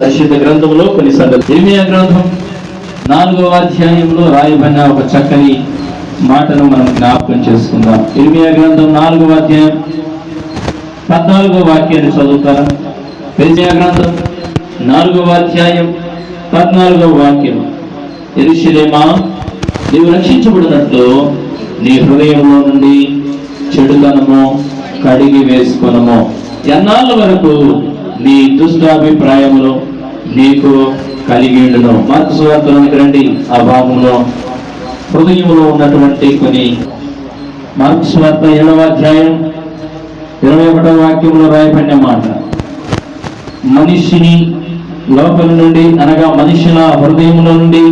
పరిశుద్ధ గ్రంథంలో కొన్ని సంగతులు. ఇర్మియా గ్రంథం 4వ అధ్యాయంలో రాయబడిన ఒక చక్కని మాటను మనం జ్ఞాపకం చేసుకుందాం. ఇర్మియా గ్రంథం 4వ అధ్యాయం 14వ వాక్యాన్ని చదువుతారా? ఇర్మియా గ్రంథం 4వ అధ్యాయం 14వ వాక్యం. యెరూషలేమా, నీవు రక్షించబడినట్లు నీ హృదయంలో నుండి చెడుతనము కడిగి వేసుకొనము. ఎన్నాళ్ళ వరకు నీ దుష్టాభిప్రాయములు నీకు కలిగి ఉండును. మార్కు సువార్తలోనికి రండి. ఆ భాగంలో హృదయంలో ఉన్నటువంటి కొన్ని మార్కు సువార్త 7వ అధ్యాయం 21వ వాక్యంలో రాయబడిన మాట, మనిషిని లోపల నుండి అనగా మనుషుల హృదయంలో నుండి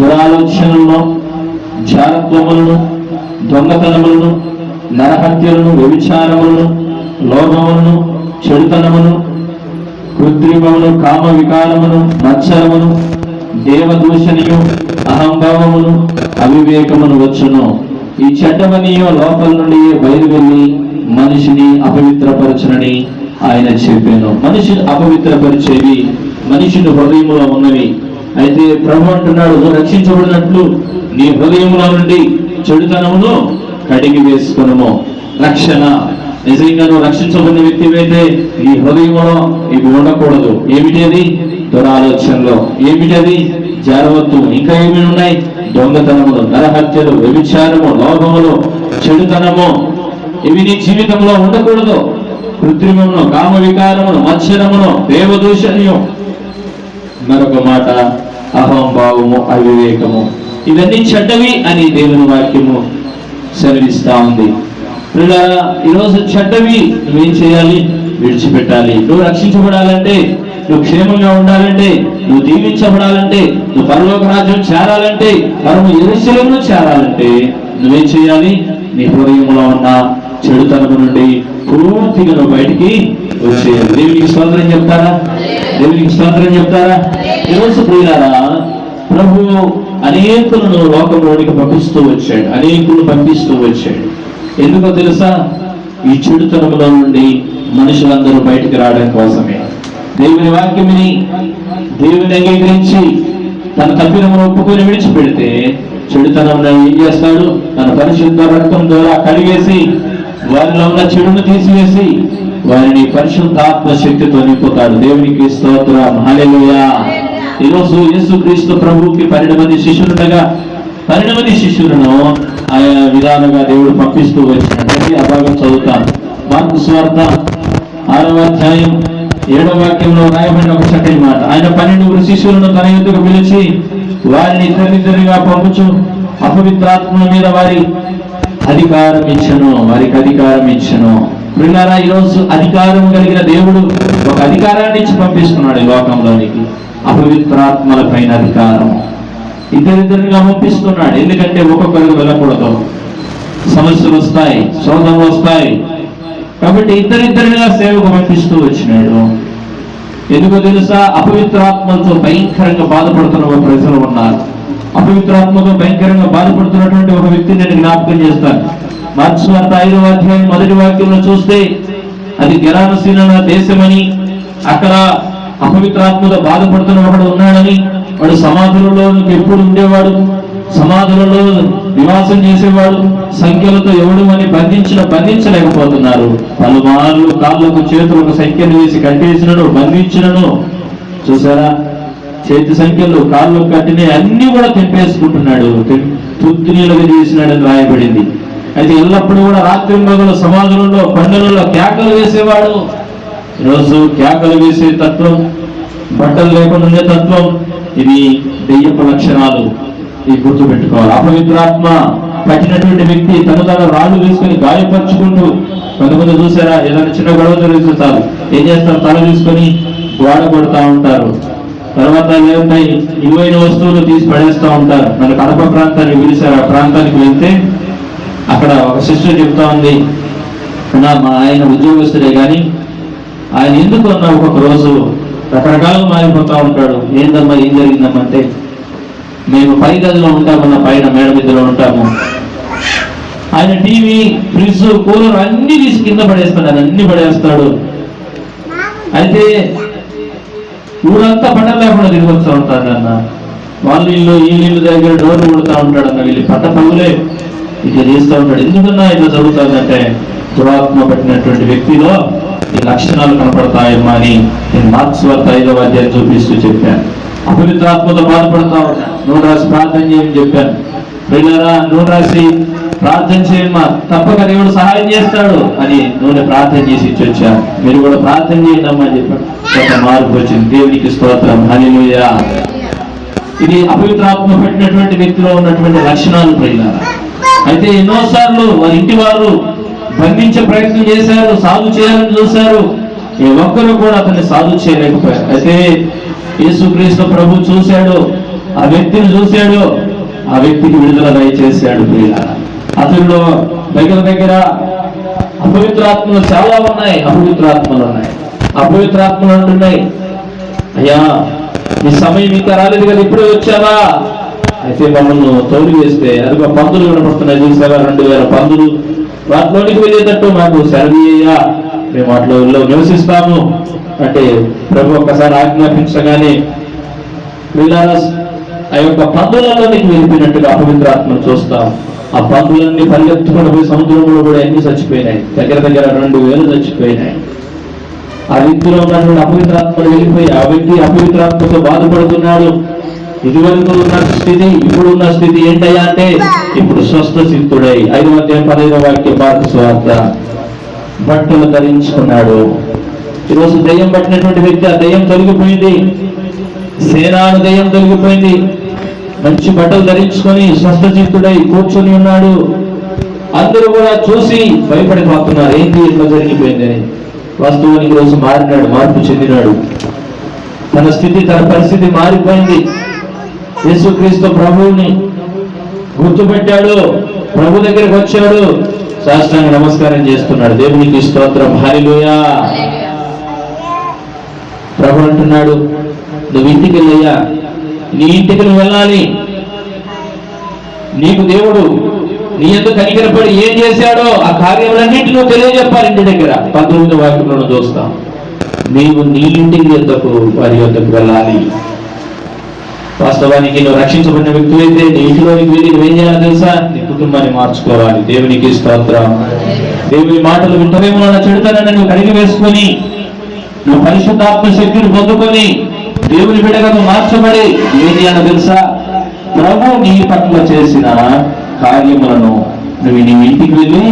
దురాలోచనలను, జారత్వములను, దొంగతనములను, నరహత్యలను, వ్యభిచారములను, లోభములను, చెడుతనమును, కృత్రిమమును, కామ వికారమును, మత్సరమును, దేవదూషణియు, అహంభావమును, అవివేకమును వచ్చును. ఈ చెడ్డవనియో లోపల నుండి బయలువెళ్ళి మనిషిని అపవిత్రపరచునని ఆయన చెప్పాను. మనిషిని అపవిత్రపరిచేవి మనిషిని హృదయంలో ఉన్నవి. అయితే ప్రభు అంటున్నాడు, నువ్వు రక్షించబడినట్లు నీ హృదయంలో నుండి చెడుతనమును కడిగి వేసుకునము. రక్షణ నిజంగా నువ్వు రక్షించబడిన వ్యక్తివైతే నీ హృదయంలో ఇవి ఉండకూడదు. ఏమిటి అది? దురాలోచనలో. ఏమిటి అది? జారవత్తు. ఇంకా ఏమి ఉన్నాయి? దొంగతనములు, నరహత్యలు, వ్యభిచారము, లోభములు, చెడుతనము, ఇవి నీ జీవితంలో ఉండకూడదు. కృత్రిమమును, కామ వికారమును, మత్సరమును, దేవదూషణ్యం, మరొక మాట అహంభావము, అవివేకము, ఇవన్నీ చెడ్డవి అని దేవుని వాక్యము సెలవిస్తా ఉంది. ఈరోజు చెడ్డవి నువ్వేం చేయాలి? విడిచిపెట్టాలి. నువ్వు రక్షించబడాలంటే, నువ్వు క్షేమంగా ఉండాలంటే, నువ్వు దీవించబడాలంటే, నువ్వు పరలోక రాజ్యం చేరాలంటే, పరమ యెరూషలేములో చేరాలంటే నువ్వేం చేయాలి? నీ హృదయంలో ఉన్న చెడుతనము నుండి పూర్తిగా నువ్వు బయటికి వచ్చేయాలి. దేవునికి స్తోత్రం చెప్తారా? దేవునికి స్తోత్రం చెప్తారా? ఈరోజు ప్రియులారా, ప్రభు అనేకులను లోకంలోనికి పంపిస్తూ వచ్చాడు. అనేకులను పంపిస్తూ వచ్చాడు. ఎందుకో తెలుసా? ఈ చెడుతనములో నుండి మనుషులందరూ బయటికి రావడం కోసమే. దేవుని వాక్యమిని దేవుని అంగీకరించి తన తప్పిదమును ఒప్పుకొని విడిచిపెడితే చెడుతనం ఏం చేస్తాడు? తన పరిశుద్ధ రక్తం ద్వారా కడిగేసి వారిలో ఉన్న చెడును తీసివేసి వారిని పరిశుద్ధాత్మ శక్తితో నింపుతాడు. దేవునికి స్తోత్రం, హల్లెలూయా. ఈరోజు యేసుక్రీస్తు ప్రభువుకి 12 మంది శిష్యులుండగా 12 మంది శిష్యులను ఆయా విధాలుగా దేవుడు పంపిస్తూ వచ్చినట్టు ఆ భాగం చదువుతాను. మార్కు సువార్త 6వ అధ్యాయం 7వ వాక్యంలో రాయబడిన ఒక చక్కని మాట. ఆయన 12 శిష్యులను తన ఎదురుకు పిలిచి వారిని ఇద్దరిగా పంపుచు అపవిత్రాత్మ మీద వారికి అధికారం ఇచ్చను. ప్రియులారా, ఈరోజు అధికారం కలిగిన దేవుడు ఒక అధికారాన్ని ఇచ్చి పంపిస్తున్నాడు ఈ లోకంలోనికి. అపవిత్రాత్మల పైన అధికారం ఇద్దరిగా పంపిస్తున్నాడు. ఎందుకంటే ఒక్కొక్కరికి వెళ్ళకూడదు, సమస్యలు వస్తాయి, శోధనలు వస్తాయి. కాబట్టి ఇద్దరిగా సేవకు పంపిస్తూ వచ్చినాడు. ఎందుకో తెలుసా? అపవిత్రాత్మలతో భయంకరంగా బాధపడుతున్న ఒక ప్రజలు ఉన్నారు. అపవిత్రాత్మతో భయంకరంగా బాధపడుతున్నటువంటి ఒక వ్యక్తిని నేను జ్ఞాపకం చేస్తాను. మార్కు సువార్త 5వ అధ్యాయం 1వ వాక్యంలో చూస్తే అది గెరాసీన దేశమని, అక్కడ అపవిత్రాత్మతో బాధపడుతున్న ఒకడు ఉన్నాడని, వాడు సమాధులలో ఎప్పుడు ఉండేవాడు, సమాధులలో నివాసం చేసేవాడు, సంఖ్యలతో ఎవడు అని బంధించలేకపోతున్నారు. పలుమార్లు కాళ్ళకు చేతులకు సంఖ్యలు వేసి కట్టేసినను, బంధించినను. చూసారా? చేతి సంఖ్యలు, కాళ్ళు కట్టిన అన్ని కూడా తెంపేసుకుంటున్నాడు, తృప్తినీలుగా చేసినాడని రాయబడింది. అయితే ఎల్లప్పుడూ కూడా రాత్రి మగలు సమాధులలో, పండుగలలో కేకలు వేసేవాడు. ఈరోజు కేకలు వేసే తత్వం, బట్టలు లేకుండా ఉండే తత్వం, ఇవి దెయ్యపు లక్షణాలు. ఈ గుర్తు పెట్టుకోవాలి. అపవిత్రాత్మ పట్టినటువంటి వ్యక్తి తన రాళ్ళు తీసుకొని గాయపరుచుకుంటూ, కొంతమంది చూసారా, ఏదైనా చిన్న గొడవ జరిగితే చాలు ఏం చేస్తారు? తల తీసుకొని గోడ కొడతా ఉంటారు. తర్వాత ఏమున్నాయి, విలువైన వస్తువులు తీసి పడేస్తూ ఉంటారు. నన్ను కడప ప్రాంతానికి పిలిచారు. ఆ ప్రాంతానికి వెళ్తే అక్కడ ఒక సిస్టర్ చెప్తా ఉంది, మా ఆయన ఉద్యోగస్తుడే కానీ ఆయన ఎందుకు అన్నా ఒక్కొక్క రోజు రకరకాలుగా మారిపోతా ఉంటాడు. ఏందమ్మా, ఏం జరిగిందమ్మా అంటే, మేము పై గదిలో ఉంటామన్న, పైన మేడ మిద్దలో ఉంటాము. ఆయన టీవీ, ఫ్రిడ్జ్, కూలర్ అన్ని తీసి కింద పడేస్తాడు. అన్ని పడేస్తాడు. అయితే ఊరంతా పంట లేకుండా తిరిగి వస్తూ ఉంటాడన్న. వాళ్ళ ఇల్లు ఈ నీళ్ళు దగ్గర డోర్లు కొడుతూ ఉంటాడన్న. వీళ్ళు పట్ట పగులే ఇట్లా చేస్తూ ఉంటాడు. ఎందుకన్నా ఇట్లా జరుగుతుందంటే దురాత్మ పట్టినటువంటి వ్యక్తిలో ఈ లక్షణాలు కనపడతాయమ్మా అని నేను మార్క్స్ వార్త 5వ అధ్యాయం చూపిస్తూ చెప్పాను. అపవిత్రాత్మతో బాధపడతా ఉన్నాను. నూనె రాసి ప్రార్థన చేయమని చెప్పాను. వెళ్ళారా నూనె రాసి ప్రార్థన చేయమ్మా, తప్పక దేవుడు సహాయం చేస్తాడు అని నూనె ప్రార్థన చేసి ఇచ్చి వచ్చాను. మీరు కూడా ప్రార్థన చేయండి అమ్మా అని చెప్పాడు. ఒక మార్పు వచ్చింది. దేవునికి స్తోత్రం, హల్లెలూయా. ఇది అపవిత్రాత్మ పట్టినటువంటి వ్యక్తిలో ఉన్నటువంటి లక్షణాలు ప్రియులారా. అయితే ఎన్నోసార్లు వారి ఇంటి వారు బంధించే ప్రయత్నం చేశారు, సాధు చేయాలని చూశారు. ఏ ఒక్కరు కూడా అతన్ని సాధు చేయలేకపోయారు. అయితే యేసుక్రీస్తు ప్రభు చూశాడు, ఆ వ్యక్తిని చూశాడు, ఆ వ్యక్తికి విడుదల దయచేశాడు ప్రియులారా. అతనిలో దగ్గర అపవిత్రాత్మలు చాలా ఉన్నాయి. అపవిత్రాత్మలు అంటున్నాయి, అయ్యా ఈ సమయం ఇంకా రాలేదు కదా, ఇప్పుడే వచ్చావా? అయితే మమ్మల్ని తోడు వేస్తే అదిగో పందులు వినపడుతున్నాయి చూసావా, 2000 పందులు, వాటిలోనికి వెళ్ళేటట్టు మాకు సెలవీయ్యా, మేము వాటిలో నివసిస్తాము అంటే ప్రభు ఒక్కసారి ఆజ్ఞాపించగానే వీళ్ళారా ఆ యొక్క పందులలోనికి వెళ్ళిపోయినట్టుగా అపవిత్రాత్మను చూస్తాం. ఆ పందులన్నీ పరిగెత్తుకుని పోయి సముద్రంలో కూడా ఎన్ని చచ్చిపోయినాయి, దగ్గర 2000 చచ్చిపోయినాయి. ఆ వ్యక్తిలో ఉన్నటువంటి అపవిత్రాత్మలు వెళ్ళిపోయి ఆ వ్యక్తి అపవిత్రాత్మతో బాధపడుతున్నాడు. ఇదివరకు ఉన్న స్థితి ఇప్పుడు ఉన్న స్థితి ఏంటయ్యా అంటే ఇప్పుడు స్వస్థ చిత్తుడై 5వ అధ్యాయం 15వ వాక్యం మార్కు సువార్త బట్టలు ధరించుకున్నాడు. ఈరోజు దయ్యం పట్టినటువంటి వ్యక్తి, ఆ దయ్యం తొలగిపోయింది, సేనాను దయ్యం తొలగిపోయింది. మంచి బట్టలు ధరించుకొని స్వస్థ చిత్తుడై కూర్చొని ఉన్నాడు. అందరూ కూడా చూసి భయపడిపోతున్నారు, ఏంటి ఇట్లా జరిగిపోయిందని. వాస్తవానికి రోజు మారినాడు, మార్పు చెందినాడు. తన స్థితి, తన పరిస్థితి మారిపోయింది. యేసుక్రీస్తు ప్రభువుని గుర్తుపెట్టాడు, ప్రభు దగ్గరికి వచ్చాడు, సాష్టాంగ నమస్కారం చేస్తున్నాడు. దేవునికి స్తోత్రం, హల్లెలూయా. ప్రభు అంటున్నాడు, నువ్వు ఇంటికి వెళ్ళయ్యా, నీ ఇంటికి నువ్వు వెళ్ళాలి. నీకు దేవుడు నీ ఎందుకు కనికరపడి ఏం చేశాడో ఆ కార్యములన్నింటి నువ్వు తెలియజెప్పాలి ఇంటి దగ్గర. 19వ వాక్యంలో చూస్తాం, నీవు నీ ఇంటికి యొద్దకు వారి యొద్దకు వెళ్ళాలి. వాస్తవానికి నువ్వు రక్షించబడిన వ్యక్తి అయితే నీ ఇంటిలోనికి వెళ్ళి నువ్వేం చేయాలో తెలుసా? నీ కుటుంబాన్ని మార్చుకోవాలి. దేవునికి స్తోత్రం. దేవుని మాటలు వింటవేమో అలా చెడుతానని నువ్వు కడిగి వేసుకొని నువ్వు పరిశుద్ధాత్మ శక్తిని పొందుకొని దేవుని బిడ్డగా నువ్వు మార్చబడి ఏం చేయాలో తెలుసా? ప్రభు నీ పట్ల చేసిన కార్యములను నువ్వు నీ ఇంటికి వెళ్ళి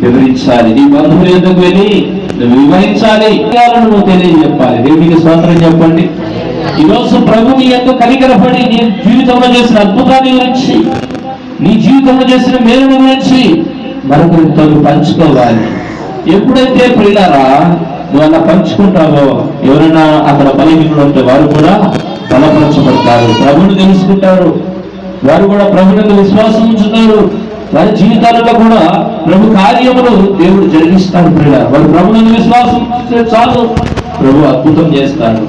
వివరించాలి, నీ బంధువుల యొద్దకు వెళ్ళి నువ్వు వివరించాలి, నువ్వు తెలియజెప్పాలి. దేవునికి స్తోత్రం చెప్పండి. ఈరోజు ప్రభు నీ యొక్క కనికరపడి నీ జీవితంలో చేసిన అద్భుతాన్ని గురించి, నీ జీవితంలో చేసిన మేలుని గురించి మరొకరితో పంచుకోవాలి. ఎప్పుడైతే ప్రియులారా నువ్వు అలా పంచుకుంటావో ఎవరైనా అక్కడ బలహీనులు ఉంటే వారు కూడా బలపరచబడతారు, ప్రభుని తెలుసుకుంటారు, వారు కూడా ప్రభునందు విశ్వాసం ఉంచుతారు. వారి జీవితాలలో కూడా ప్రభు కార్యములు దేవుడు జరిగిస్తాడు. ప్రియులారా వారు ప్రభునందు విశ్వాసం ఉంచితే చాలు, ప్రభు అద్భుతం చేస్తాడు.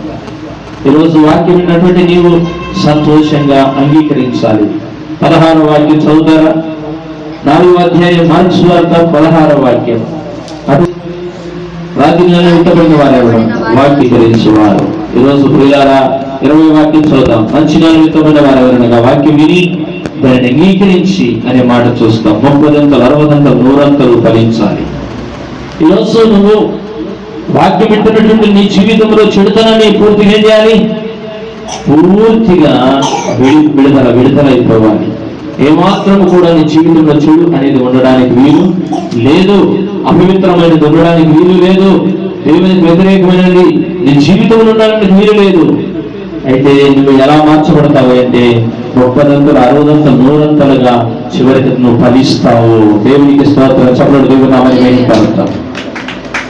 ఈరోజు వాక్యం విన్నటువంటి నీవు సంతోషంగా అంగీకరించాలి. 16వ వాక్యం చదువుతారా? 4వ అధ్యాయం మార్కు సువార్త 16వ వాక్యం. రాజ్యంలో విత్తబడిన వారు ఎవరు? వాక్యీకరించేవారు. ఈరోజు ప్రియులారా 20వ వాక్యం చదువుతాం. మంచి నెల విత్తబడిన వారు ఎవరనగా వాక్యం విని దాన్ని అంగీకరించి అనే మాట చూస్తాం. 30 దంతలు 60 దంతలు 100 దంతలు ఫలించాలి. ఈరోజు నువ్వు వాక్యం వింటున్నటువంటి నీ జీవితంలో చెడుతనాన్ని పూర్తిగా ఏం చేయాలి? పూర్తిగా విడుదలైపోవాలి. ఏమాత్రము కూడా నీ జీవితంలో చెడు అనేది ఉండడానికి వీలు లేదు, అపవిత్రమైనది ఉండడానికి వీలు లేదు, దేవునికి వ్యతిరేకమైనది నీ జీవితంలో ఉండడానికి వీలు లేదు. అయితే నువ్వు ఎలా మార్చబడతావు అంటే 30 దంతలు 60 దంతలు 100 దంతలుగా చివరికి నువ్వు ఫలిస్తావు. దేవునికి స్తోత్రం. చెప్పండి, దేవుని నామమున మహిమపడతావు.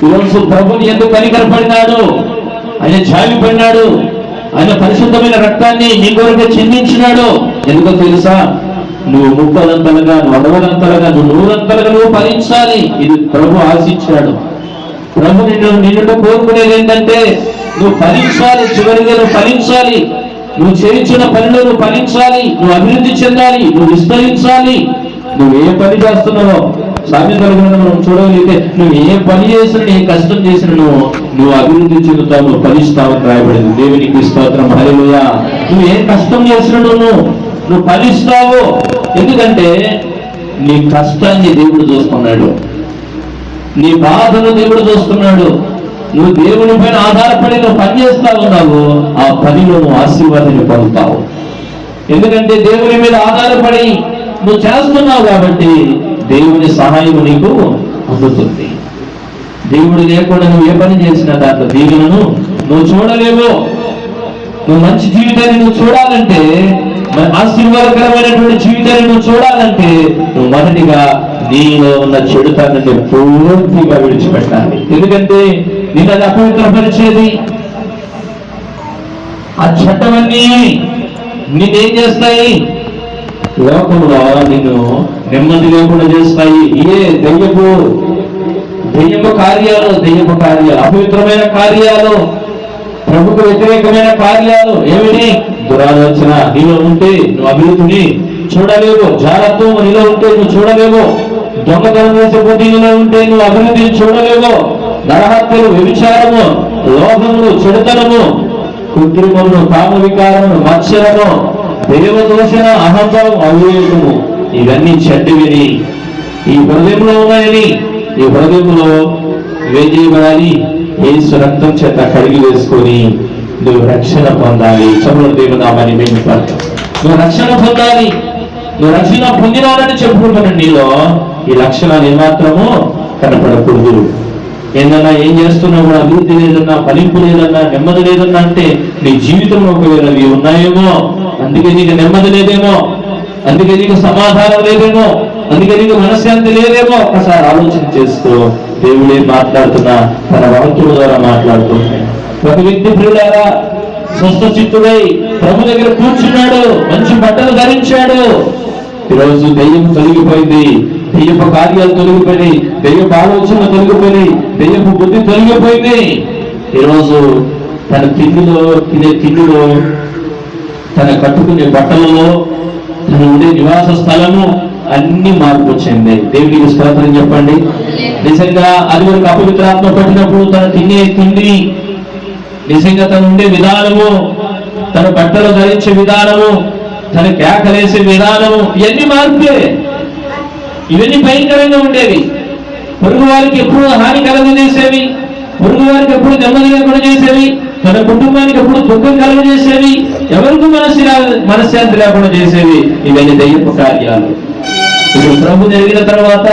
ఈరోజు ప్రభుని ఎందుకు కనికరపడినాడు, ఆయన జాలిపడినాడు, ఆయన పరిశుద్ధమైన రక్తాన్ని నీ కొరకు చిందించినాడు. ఎందుకో తెలుసా? నువ్వు 30 దంతలుగా, 60 దంతలుగా, 100 దంతలుగా నువ్వు ఫలించాలి. ఇది ప్రభు ఆశించాడు. ప్రభు నిన్ను కోరుకునేది ఏంటంటే నువ్వు ఫలించాలి, చివరిగా నువ్వు ఫలించాలి, నువ్వు చేయించిన పనిలో నువ్వు ఫలించాలి, నువ్వు అభివృద్ధి చెందాలి, నువ్వు విస్తరించాలి. నువ్వు ఏ పని చేస్తున్నావో సామెతల గ్రంథం మనం చూడగలిగితే నువ్వు ఏ పని చేసినా ఏ కష్టం చేసినా నువ్వు అభివృద్ధి చెందుతావు, నువ్వు ఫలిస్తావు రాయబడింది. దేవునికి స్తోత్రం, హల్లెలూయా. నువ్వు ఏ కష్టం చేసినా నువ్వు ఫలిస్తావు. ఎందుకంటే నీ కష్టాన్ని దేవుడు చూస్తున్నాడు, నీ బాధను దేవుడు చూస్తున్నాడు. నువ్వు దేవుని పైన ఆధారపడి నువ్వు పని చేస్తా ఉన్నావు, ఆ పనిలో నువ్వు ఆశీర్వాదాన్ని పొందుతావు. ఎందుకంటే దేవుని మీద ఆధారపడి నువ్వు చేస్తున్నావు కాబట్టి దేవుని సహాయం నీకు అందుతుంది. దేవుడు లేకుండా నువ్వు ఏ పని చేసినా దాంట్లో దీవెనను నువ్వు చూడలేవు. నువ్వు మంచి జీవితాన్ని నువ్వు చూడాలంటే, ఆశీర్వాదకరమైనటువంటి జీవితాన్ని నువ్వు చూడాలంటే నువ్వు మొదటిగా నీలో ఉన్న చెడుతనాన్ని పూర్తిగా విడిచిపెట్టాలి. ఎందుకంటే నేను అది అపవిత్రపరిచేది. ఆ చెడ్డవన్నీ నిన్నేం చేస్తాయి? లోకంలో నిన్ను నెమ్మది లేకుండా చేస్తాయి. దెయ్యపు కార్యాలు, అపవిత్రమైన కార్యాలు, ప్రభుకు వ్యతిరేకమైన కార్యాలు. ఏమిటి? దురాలోచన నీలో ఉంటే నువ్వు అభివృద్ధిని చూడలేవు. జాగ్రత్త నీలో ఉంటే నువ్వు చూడలేవు. దొంగతనం చేసే బుద్ధి నీలో ఉంటే నువ్వు అభివృద్ధిని చూడలేవు. నరహత్యలు, వ్యభిచారము, లోభములు, చెడుతనము, కృత్రిమములు, కామ వికారము, మత్సరము, దేవదూషణ, అహంభావం, అవివేకము, ఇవన్నీ చెడ్డవిని ఈ హృదయంలో ఉన్నాయని, ఈ హృదయంలో ఇవేం చేయబడాలి? యేసు రక్తం చేత కడిగి వేసుకొని నువ్వు రక్షణ పొందాలి. చదువు దేవునామాన్ని మెచ్చుకోవాలి. నువ్వు రక్షణ పొందాలి. నువ్వు రక్షణ పొందినాలని చెప్పుకుంటున్నాను. నీలో ఈ లక్షణాలు ఏమాత్రమో కనపడకూడదు. ఏదన్నా ఏం చేస్తున్నావు కూడా అభివృద్ధి లేదన్నా, ఫలింపు లేదన్నా, నెమ్మది లేదన్నా అంటే నీ జీవితంలో ఒకవేళ అవి ఉన్నాయేమో, అందుకే నీకు నెమ్మది లేదేమో, అందుకే నీకు సమాధానం లేదేమో, అందుకే నీకు మనశ్శాంతి లేదేమో. ఒకసారి ఆలోచన చేస్తూ దేవుడే మాట్లాడుతున్నా, తన భక్తుల ద్వారా మాట్లాడుతున్నాడు. ఒక వ్యక్తి ప్రియులారా స్వస్థ చిత్తుడై ప్రభు దగ్గర కూర్చున్నాడు, మంచి బట్టలు ధరించాడు. ఈరోజు దెయ్యం తొలగిపోయింది, దెయ్యపు కార్యాలు తొలగిపోయినాయి, దెయ్యపు ఆలోచనలు తొలగిపోయినాయి, దెయ్యపు బుద్ధి తొలగిపోయింది. ఈరోజు తన తినే తిండిలో, తన కట్టుకునే బట్టలలో, తన ఉండే నివాస స్థలము అన్ని మార్పు వచ్చింది. దేవునికి స్తోత్రం చెప్పండి. నిజంగా అది వరకు అపవిత్రాత్మ పట్టినప్పుడు తన తినే తిండి, నిజంగా తను ఉండే విధానము, తన బట్టలు ధరించే విధానము, తన కేకలేసే విధానము, ఇవన్నీ మార్పే. ఇవన్నీ భయంకరంగా ఉండేవి. పొరుగు వారికి ఎప్పుడు హాని కలగజేసేవి, పొరుగు వారికి ఎప్పుడు నెమ్మది లేకుండా చేసేవి, తన కుటుంబానికి ఎప్పుడు దుఃఖం కలగజేసేవి, ఎవరికి మనశ్శాంతి లేకుండా చేసేవి. ఇవన్నీ దయ్యపు కార్యాలు. ఇప్పుడు ప్రభు జరిగిన తర్వాత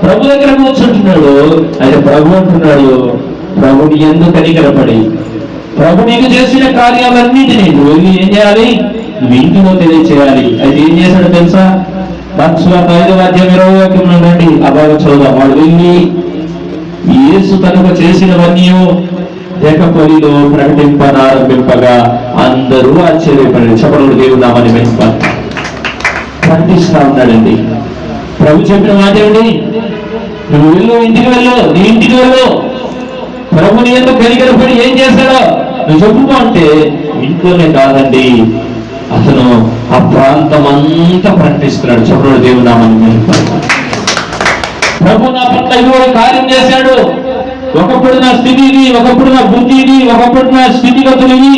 ప్రభు దగ్గర కూర్చుంటున్నాడు. ఆయన ప్రభు అంటున్నాడు, ప్రభుని ఎందుకు కనికరపడి ప్రభు నీకు చేసిన కార్యాలన్నింటినీ నువ్వు ఏం చేయాలి? నువ్వు ఇంటిలో తెలియచేయాలి. అయితే ఏం చేశాడు తెలుసా? మత్స్వార్త 5వ అధ్యాయం 20వ వాక్యంలో నుండి ఆ భాగం చదువుదాం. వాడు వెళ్ళి యేసు తనకు చేసినవన్నీ దేకపొలిలో ప్రకటింపనారంభింపగా అందరూ ఆశ్చర్యపడి చెప్పడు దేవునామని మెచ్చుకోవాలి. ప్రకటిస్తా ఉన్నాడండి. ప్రభు చెప్పిన మాట ఏమిటి? నువ్వు వెళ్ళు, ఇంటికి వెళ్ళు, నీ ఇంటికి వెళ్ళు. ప్రభుని ఎందుకు కనికరపడి ఏం చేశాడో నువ్వు చెప్పుకో అంటే ఇంట్లోనే కాదండి, అతను ఆ ప్రాంతం అంతా ప్రకటిస్తున్నాడు. చెప్పడు దేవునామని మెచ్చుకోవాలి. ప్రభు నా పట్ల ఇదివరకు కార్యం చేశాడు. ఒకప్పుడు నా స్థితిని, ఒకప్పుడు నా బుద్ధిని, ఒకప్పుడు నా స్థితిగతులని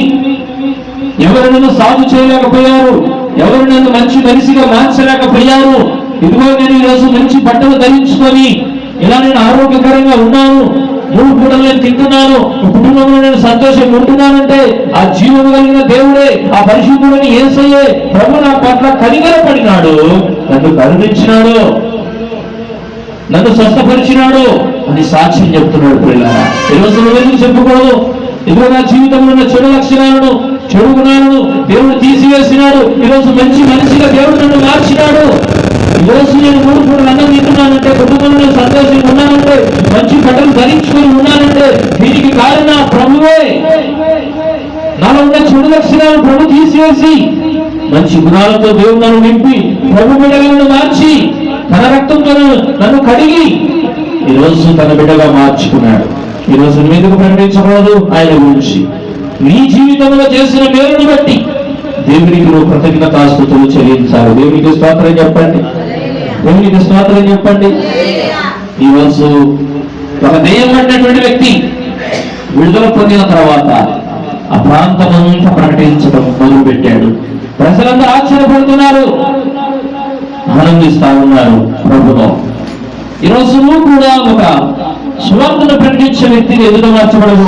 ఎవరు నన్ను సాగు చేయలేకపోయారు, ఎవరు నన్ను మంచి మనిషిగా మార్చలేకపోయారు. ఇదిగో నేను ఈరోజు మంచి బట్టలు ధరించుకొని ఇలా నేను ఆరోగ్యకరంగా ఉన్నాను, 3 పూటలు నేను తింటున్నాను, కుటుంబంలో నేను సంతోషంగా ఉంటున్నానంటే ఆ జీవము కలిగిన దేవుడే, ఆ పరిశుద్ధుడని యేసయ్యే ప్రభు నా పట్ల కనికరపడినాడు, నన్ను కరుణించినాడు, నన్ను స్వస్థపరిచినాడు అని సాక్ష్యం చెప్తున్నాడు. పిల్లలారా, ఈరోజు నువ్వెందుకు చెప్పకూడదు? ఇదిగో నా జీవితంలో ఉన్న చెడు లక్షణాలను, చెడు గుణాలను దేవుడు తీసివేసినాడు. ఈరోజు మంచి మనిషిగా దేవుడు నన్ను మార్చినాడు. ఈరోజు నేను 3 పూటలు అన్నం తింటున్నానంటే, కుటుంబంలో నేను సంతోషంగా ఉన్నానంటే, మంచి బట్టలు ధరించుకొని ఉన్నానంటే దీనికి కారణం ప్రభువే. నాలో ఉన్న చెడు లక్షణాలను ప్రభు తీసివేసి మంచి గుణాలతో దేవుడు నన్ను నింపి ప్రభు బిడ్డలను మార్చి తన రక్తంతో నన్ను కడిగి ఈరోజు తన బిడ్డగా మార్చుకున్నాడు. ఈరోజు నువ్వెందుకు ప్రకటించకూడదు ఆయన గురించి? నీ జీవితంలో చేసిన మేలును బట్టి దేవునికి నువ్వు కృతజ్ఞతాస్తుతులు చెల్లించాలి. దేవునికి స్తోత్రం చెప్పండి. దేవునికి స్తోత్రం చెప్పండి. ఈరోజు ఒక దెయ్యం పడినటువంటి వ్యక్తి విడుదల పొందిన తర్వాత ఆ ప్రాంతమంతా ప్రకటించడం మొదలుపెట్టాడు. ప్రజలంతా ఆశ్చర్యపడుతున్నారు, ఆనందిస్తా ఉన్నారు ప్రభుతో. ఈరోజు నువ్వు కూడా ఒక సువార్తను ప్రకటించే వ్యక్తిని ఎదురు మార్చబడకూడదు.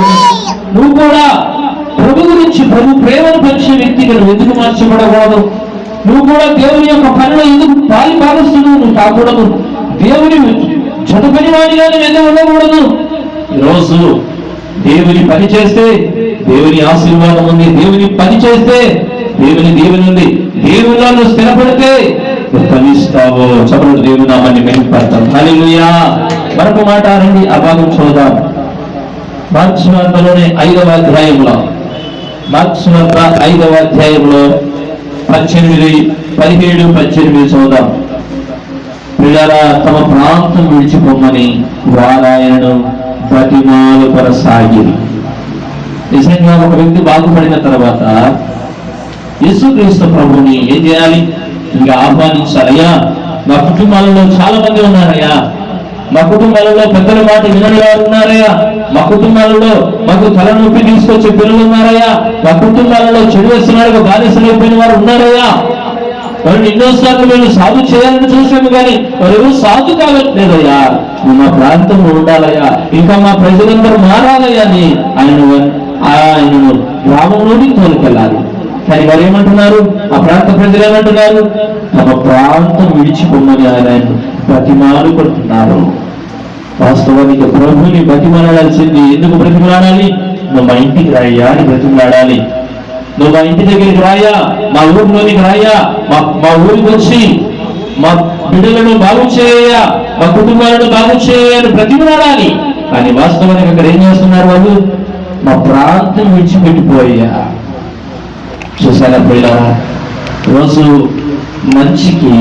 నువ్వు కూడా ప్రభు గురించి, ప్రభు ప్రేమను పరిచే వ్యక్తిగా నువ్వు ఎందుకు మార్చబడకూడదు? నువ్వు కూడా దేవుని యొక్క పనిలో ఎందుకు పాలి భాగస్తుడు నువ్వు కాకూడదు? దేవుని జత పనివాడిగా నువ్వు ఎందుకు ఉండకూడదు? ఈరోజు దేవుని పని చేస్తే దేవుని ఆశీర్వాదం ఉంది, దేవుని పని చేస్తే దేవుని దీవెన ఉంది. దేవునిలో నువ్వు స్థిరపడితే నువ్వు ఫలిస్తావో. చదువు దేవుని నామాన్ని మెరుగుపడతాం. హల్లెలూయా. మరొక మాట రండి, ఆ భాగం చూద్దాం. మార్క్స్ వార్తలోనే 5వ అధ్యాయంలో, మార్క్స్ వార్త 5వ అధ్యాయంలో 17, 18 చూద్దాం. పిల్లరా, తమ ప్రాంతం విడిచిపోమని వారాయణను బతిమాలు కొనసాగిరి. నిజంగా ఒక వ్యక్తి బాగుపడిన తర్వాత యేసుక్రీస్తు ప్రభుని ఏం చేయాలి? ఇంకా ఆహ్వానించాలయ్యా, మా కుటుంబాలలో చాలా మంది ఉన్నారయ్యా, మా కుటుంబాలలో పెద్దల మాట వినని వారు ఉన్నారయ్యా, మా కుటుంబాలలో మాకు తలనొప్పి తీసుకొచ్చే పిల్లలు ఉన్నారయ్యా, మా కుటుంబాలలో చెడు వ్యసనాలకు బాధితులైపోయిన వారు ఉన్నారయ్యా. వారిని ఎన్నోసార్లు మేము సాధు చేయాలని చూసాము, కానీ వారు సాధు కావట్లేదయ్యా. మా ప్రాంతంలో ఉండాలయ్యా, ఇంకా మా ప్రజలందరూ మారాలయ్యా అని ఆయనను గ్రామంలోని తోలుకెళ్ళాలి. కానీ వారు ఏమంటున్నారు? ఆ ప్రాంత ప్రజలు ఏమంటున్నారు? తమ ప్రాంతం విడిచిపోమని ఆయన బతిమాలు పడుతున్నారు. వాస్తవానికి ప్రభుని బతిమాలాల్సింది ఎందుకు బ్రతిమలాడాలి? నువ్వు మా ఇంటికి రాయ్యా అని బ్రతిమలాడాలి. నువ్వు మా ఇంటి దగ్గరికి రాయా, మా ఊరిలోనికి రాయా, మా ఊరికి వచ్చి మా బిడ్డలను బాగు చేయా, మా కుటుంబాలను బాగు చేయని బ్రతిమలాడాలి. కానీ వాస్తవానికి అక్కడ ఏం చేస్తున్నారు వాళ్ళు? మా ప్రాంతం విడిచిపెట్టిపోయా. చూసారా పిల్లరా, రోజు మంచికి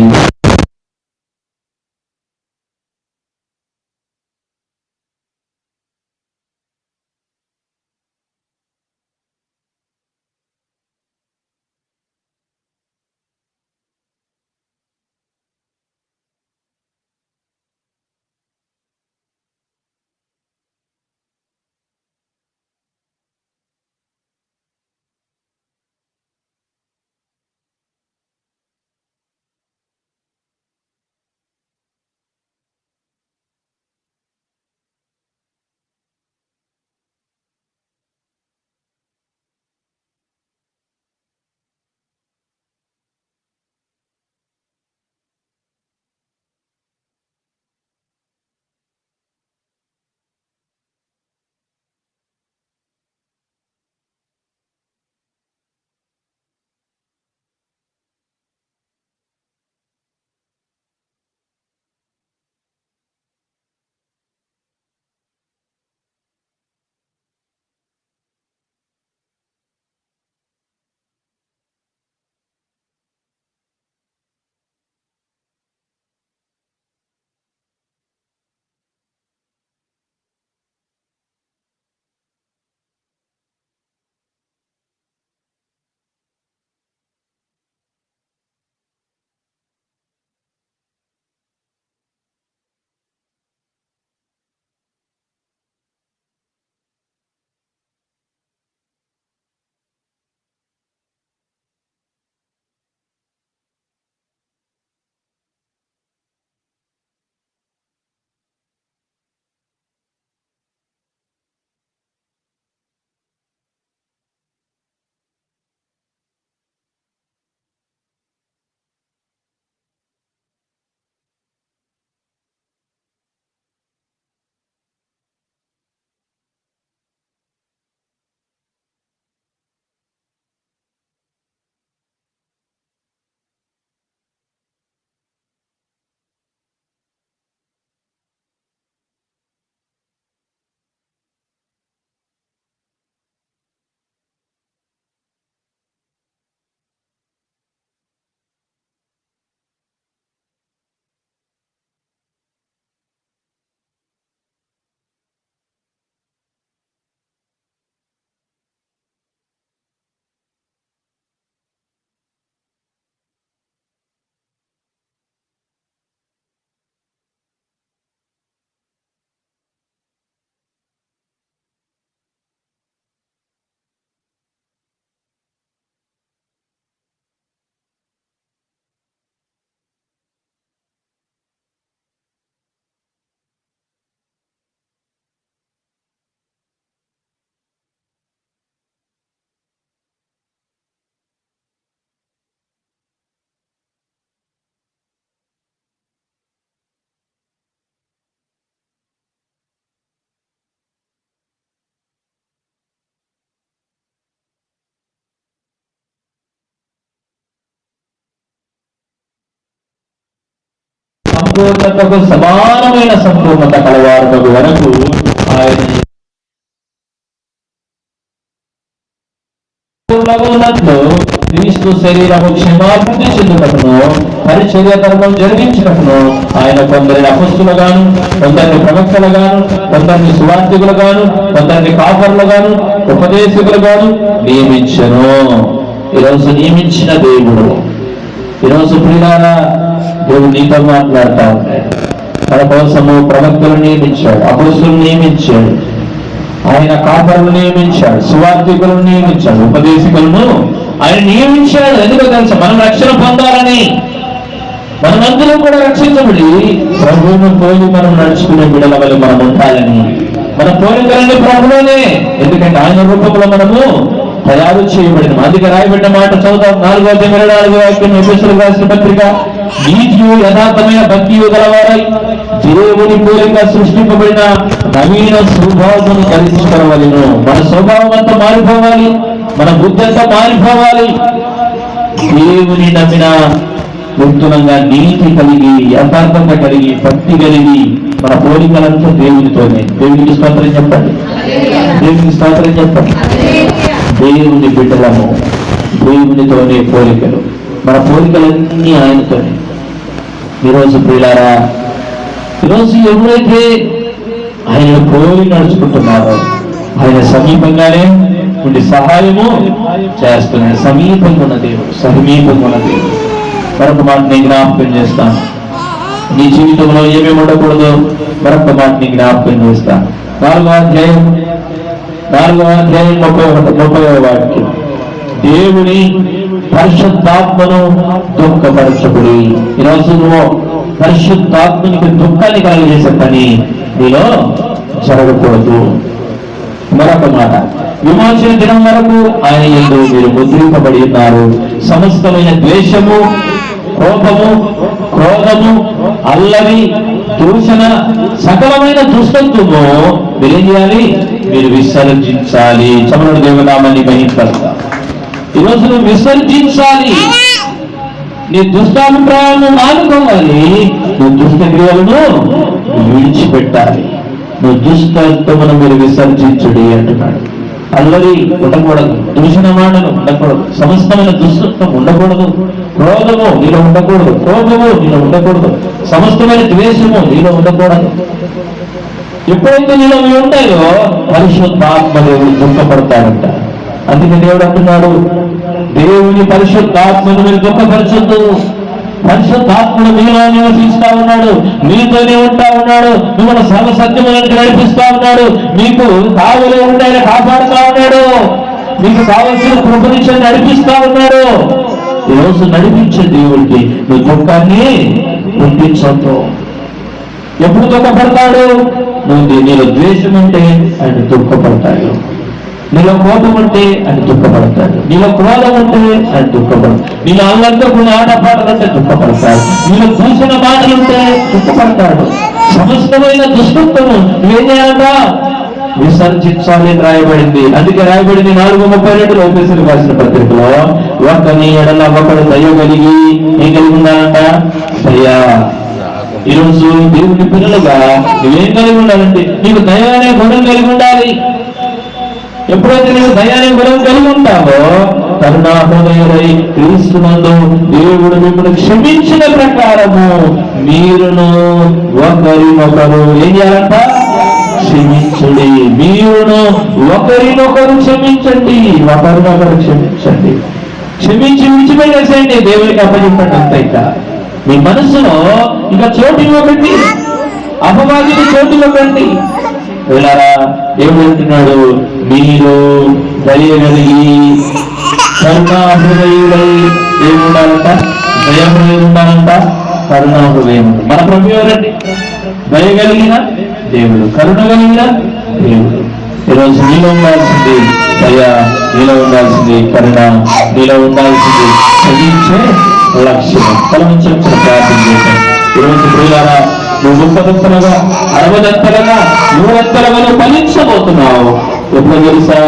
సంపూర్ణతకు సమానమైన సంపూర్ణత కలవారు వరకు ఆయన క్రీస్తు శరీరము క్షమాభివృద్ధి చెందుటకును పరిచర్య ధర్మం జరిగించుటకును ఆయన కొందరిని అపొస్తలుగాను, కొందరిని ప్రవక్తలుగాను, కొందరిని సువార్తికులుగాను, కొందరిని కాపరులుగాను, ఉపదేశకులుగాను నియమించెను. ఈరోజు నియమించిన దేవుడు. ఈరోజు ప్రియులారా, దేవుడు నీతో మాట్లాడుతూ ఉంటాడు. మన కోసము ప్రవక్తలు నియమించాడు, అపొస్తలులను నియమించాడు, ఆయన కాపరులను నియమించాడు, సువార్తికులను నియమించాడు, ఉపదేశకులను ఆయన నియమించాడు. ఎందుకో తెలుసా? మనం రక్షణ పొందాలని. మనమందరం కూడా రక్షించబడి ప్రభువును పోలి మనం నడుచుకునే బిడల వల్ల మనం ఉండాలని. మన పోలికలన్నీ ప్రభులోనే. ఎందుకంటే ఆయన రూపంలో మనము తయారు చేయబడిన. అందుకే రాయబడిన మాట చదువుతాం. 4:24 ఎఫెసీయులకు రాసిన పత్రిక, నీతియు యథార్థమైన భక్తియు గలవారై దేవుని పోలిక సృష్టింపబడిన నవీన స్వభావమును ధరించుకోవాలను. మన స్వభావం అంతా మారిపోవాలి, మన బుద్ధి అంతా మారిపోవాలి. దేవుని నమ్మిన ఉత్తమంగా నీతి కలిగి, యథార్థంగా కలిగి, భక్తి కలిగి, మన పోలికలంతా దేవునితోనే. దేవునికి స్తోత్రం చెప్పండి, దేవునికి స్తోత్రం చెప్పండి. దేవుని బిడ్డలము, దేవునితోనే పోలికలు. మన పోలికలన్నీ ఆయనతోనే. ఈరోజు ప్రియులారా, ఈరోజు ఎవరైతే ఆయన పోలి నడుచుకుంటున్నారో ఆయన సమీపంగానే ఉండి సహాయము చేస్తున్నాడు. సమీపంగా ఉన్న దేవుడు, సమీపంగా ఉన్న దేవుడు. మరొక మాట నేను జ్ఞాపకం చేస్తాను. నీ జీవితంలో ఏమేమి ఉండకూడదు మరొక మాట నేను జ్ఞాపకం చేస్తాను. 4వ అధ్యాయం 30వ వాక్యం, దేవుని పరిశుద్ధాత్మను దుఃఖపరచకుడి. ఈరోజు నువ్వు పరిశుద్ధాత్మనికి దుఃఖాన్ని కలిగజేసే పని నీలో జరగకూడదు. మరొక మాట, విమోచన దినం వరకు ఆయన యందు మీరు ముద్రింపబడి ఉన్నారు. సమస్తమైన ద్వేషము, కోపము, క్రోధము, అల్లరి, దూషణ, సకలమైన దుష్టత్వము మీరేం చేయాలి? మీరు విసర్జించాలి. చమరుడు దేవనామాన్ని మహింపరుస్తా. ఈరోజు నువ్వు విసర్జించాలి. నీ దుష్టాభిప్రాయాలను మానుకోవాలి. నువ్వు దుష్ట క్రియలను విడిచిపెట్టాలి. నువ్వు దుష్టత్వమును మీరు విసర్జించుడి అంటున్నాడు. అల్లరి ఉండకూడదు, దూషణ మాటలు ఉండకూడదు, సమస్తమైన దుష్టత్వం ఉండకూడదు, క్రోధము నీలో ఉండకూడదు, కోపము నీలో ఉండకూడదు, సమస్తమైన ద్వేషము నీలో ఉండకూడదు. ఎప్పుడైతే నీలో ఉంటాయో పరిశుద్ధాత్మ దేవుడు దుఃఖపడతాడంట. అందుకే దేవుడు అంటున్నాడు, దేవుని పరిశుద్ధాత్మను మీరు దుఃఖపరచొద్దు. పరిశుద్ధాత్ముడు మీలో నివసిస్తా ఉన్నాడు, మీతోనే ఉంటా ఉన్నాడు, మిమ్మల్ని సర్వసత్యములను నడిపిస్తా ఉన్నాడు, మీకు కావలే ఉండాలని కాపాడుతా ఉన్నాడు, మీకు కావలసిన కృపనిచ్చి నడిపిస్తా ఉన్నాడు. ఈరోజు నడిపించే దేవుడికి నువ్వు దుఃఖాన్ని పుట్టించొద్దు. ఎప్పుడు దుఃఖపడతాడు? నీలో ద్వేషం ఉంటే ఆయన దుఃఖపడతాడు, నీలో కోపం ఉంటే ఆయన దుఃఖపడతాడు, నీలో క్రోధం ఉంటే ఆయన దుఃఖపడతాడు, నీలో అల్లంతా కొన్ని ఆటపాటలంటే దుఃఖపడతాడు, నీలో దూషణ మాటలుంటే దుఃఖపడతాడు. సమస్తమైన దుష్టత్వము నువ్వేం చేయాలంట? విసర్జించాలి అని రాయబడింది. అందుకే రాయబడింది 4:32 ఎఫెసీయులకు రాసిన పత్రికలో, ఒకని ఎడల ఒకడు దయ కలిగి ఏం కలిగి ఉండాలంట? దయ. ఈరోజు దేవుని పిల్లలుగా నువ్వేం కలిగి ఉండాలంటే నీకు దయ అనే గుణం కలిగి ఉండాలి. ఎప్పుడైతే నీవు దయాన్ని గుణం కలిగి ఉంటావో కరుణాహృదయుడై క్రీస్తునందు దేవుడు మిమ్మల్ని క్షమించిన ప్రకారము మీరును ఒకరినొకరు ఏం చేయాలంట? క్షమించండి. మీరును ఒకరినొకరు క్షమించండి, ఒకరినొకరు క్షమించండి. క్షమించి విడిచిపెట్టేసేయండి, దేవునికి అప్పచెప్పండి. అంతే. ఇంకా మీ మనసులో ఇంకా చోటు ఇవ్వకండి, అపవాదిని చోటు ఇవ్వకండి. వెళ్ళారా? ఏమంటున్నాడు? మీరు దయ కలిగి కరుణాహృదయుడై ఏముండాలంట? దయహృదయం ఉండాలంట, కరుణాహృదయం. మన ప్రభు ఎవరండి? దయ కలిగిన దేవుడు, కరుణ కలిగిన దేవుడు. ఈరోజు నీలో ఉండాల్సింది దయ, నీలో ఉండాల్సింది కరుణ, నీలో ఉండాల్సింది చదివించే లక్ష్యం. తలవంచి ప్రార్థన చేశాను. ఈరోజు ప్రియులారా, నువ్వు 30 60 100 ఫలించబోతున్నావు. ఎప్పుడు తెలుసా?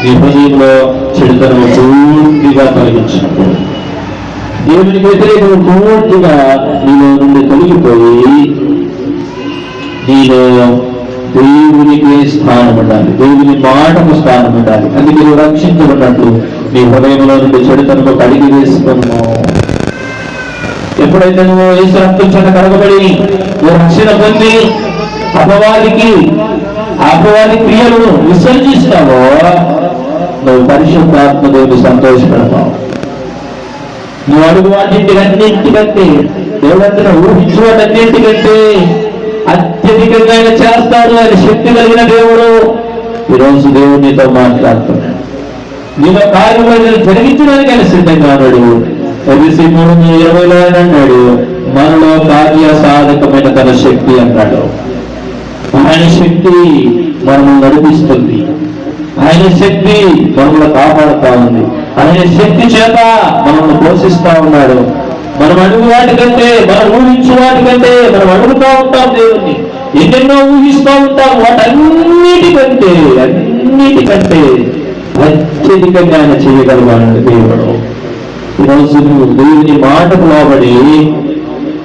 నీ హృదయంలో చెడుతనం పూర్తిగా తొలగించినప్పుడు, దేవునికి వ్యతిరేకం పూర్తిగా నీలో నుండి తొలగిపోయి నీలో దేవునికి స్థానం ఉండాలి, దేవుని మాటకు స్థానం ఉండాలి. అందుకే నువ్వు రక్షించబడినట్టు నీ హృదయంలో నుండి చెడుతనము కడిగి వేసుకున్నావు. ఎప్పుడైతే నువ్వు యేసు రక్తం చేత కడగబడి నువ్వు రక్షణ పొంది అపవాది క్రియలను విసర్జిస్తావో నువ్వు పరిశుద్ధాత్మ దేవుని సంతోషపడతావు. నువ్వు అడుగు వాటింటికన్నింటికంటే దేవుడంతా ఊహించు వాటన్నింటికంటే అత్యధికంగా ఆయన చేస్తాడు. ఆయన శక్తి కలిగిన దేవుడు. ఈరోజు దేవుడు నీతో మాట్లాడుతున్నాడు. నీలో కార్యక్రమాలు జరిగించడానికి ఆయన సిద్ధంగా ఉన్నాడు. ఎబిసి 3:20 అన్నాడు, మనలో కార్య సాధకమైన తన శక్తి అన్నాడు. ఆయన శక్తి మనము నడిపిస్తుంది, ఆయన శక్తి మనల్ని కాపాడుతా ఉంది, ఆయన శక్తి చేత మనల్ని పోషిస్తా ఉన్నాడు. మనం అడుగు వాటికంటే, మనం ఊహించు వాటికంటే, మనం అడుగుతూ ఉంటాం దేవుణ్ణి, ఎన్నెన్నో ఊహిస్తూ ఉంటాం. వాటన్నిటికంటే అత్యధికంగా ఆయన చేయగలవాడు దేవుడు. ఈరోజు నువ్వు దేవుని మాటకు లోబడి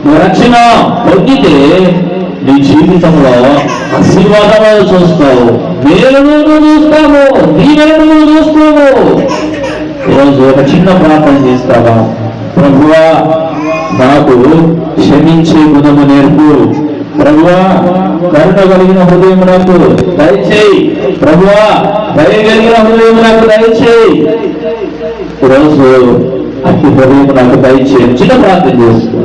నువ్వు రక్షణ పొందితే నీ జీవితంలో ఆశీర్వాదాలు చూస్తావు, మేలును చూస్తావు, దీవెనను చూస్తావు. ఈరోజు ఒక చిన్న ప్రార్థన చేస్తావా? ప్రభువా, నాకు క్షమించే గుణము నేర్పు. ప్రభువా, కరుణ కలిగిన హృదయం నాకు దయచేయి. ప్రభువా, దయ కలిగిన హృదయం నాకు దయచేయి. ఈరోజు అతి హృదయం నాకు దయచేయి. చిన్న ప్రార్థన చేసుకో.